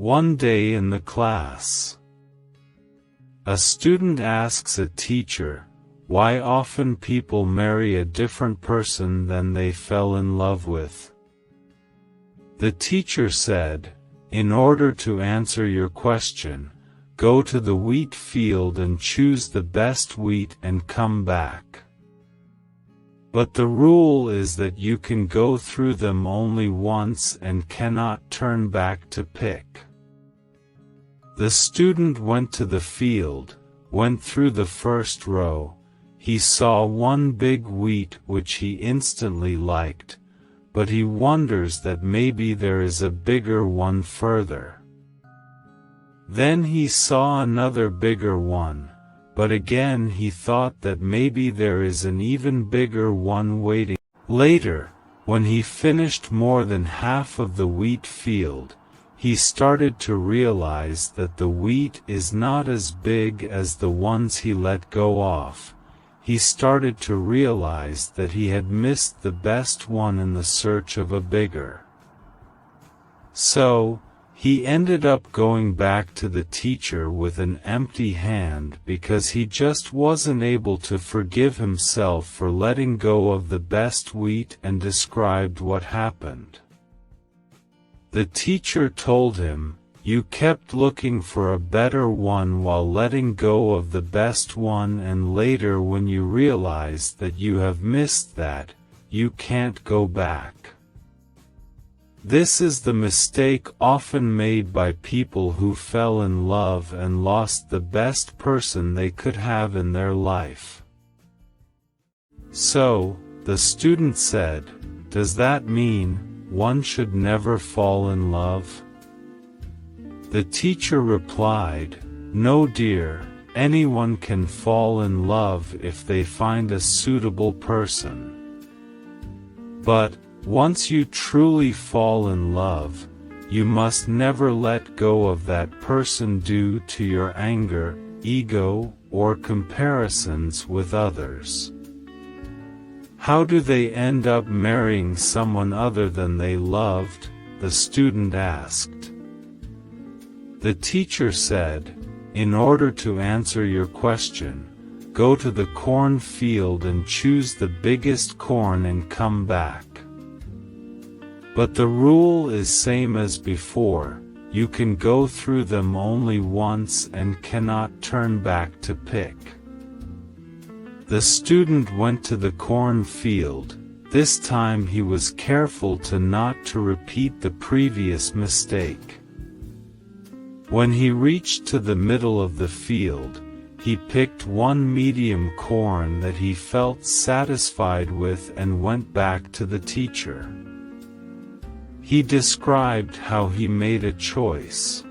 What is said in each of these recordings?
One day in the class, a student asks a teacher why often people marry a different person than they fell in love with. The teacher said, "In order to answer your question, go to the wheat field and choose the best wheat and come back. But the rule is that you can go through them only once and cannot turn back to pick." The student went to the field, went through the first row. He saw one big wheat which he instantly liked, but he wonders that maybe there is a bigger one further. Then he saw another bigger one, but again he thought that maybe there is an even bigger one waiting. Later, when he finished more than half of the wheat field, he started to realize that the wheat is not as big as the ones he let go of. He started to realize that he had missed the best one in the search of a bigger. So, he ended up going back to the teacher with an empty hand because he just wasn't able to forgive himself for letting go of the best wheat, and described what happened. The teacher told him, "You kept looking for a better one while letting go of the best one, and later when you realize that you have missed that, you can't go back." This is the mistake often made by people who fell in love and lost the best person they could have in their life. So, the student said, "Does that mean one should never fall in love?" The teacher replied, "No dear, anyone can fall in love if they find a suitable person. But, once you truly fall in love, you must never let go of that person due to your anger, ego, or comparisons with others." How do they end up marrying someone other than they loved? The student asked. The teacher said, "In order to answer your question, go to the corn field and choose the biggest corn and come back. But the rule is same as before, you can go through them only once and cannot turn back to pick." The student went to the corn field. This time he was careful not to repeat the previous mistake. When he reached to the middle of the field, he picked one medium corn that he felt satisfied with and went back to the teacher. He described how he made a choice.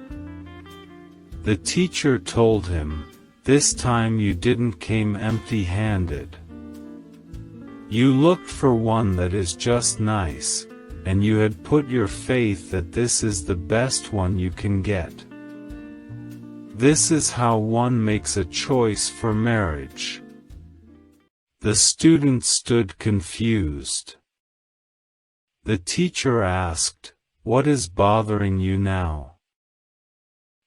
The teacher told him, "This time you didn't came empty-handed. You looked for one that is just nice, and you had put your faith that this is the best one you can get. This is how one makes a choice for marriage." The student stood confused. The teacher asked, "What is bothering you now?"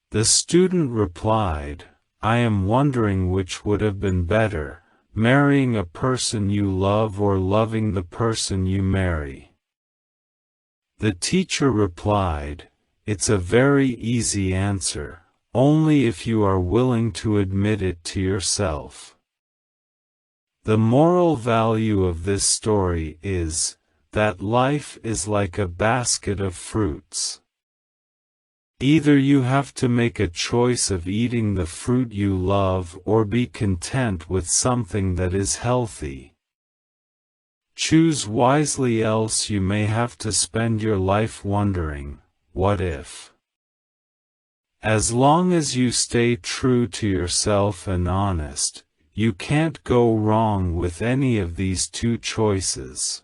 The student replied, "I am wondering which would have been better, marrying a person you love or loving the person you marry." The teacher replied, "It's a very easy answer, only if you are willing to admit it to yourself." The moral value of this story is that life is like a basket of fruits. Either you have to make a choice of eating the fruit you love or be content with something that is healthy. Choose wisely, else you may have to spend your life wondering, what if? As long as you stay true to yourself and honest, you can't go wrong with any of these two choices.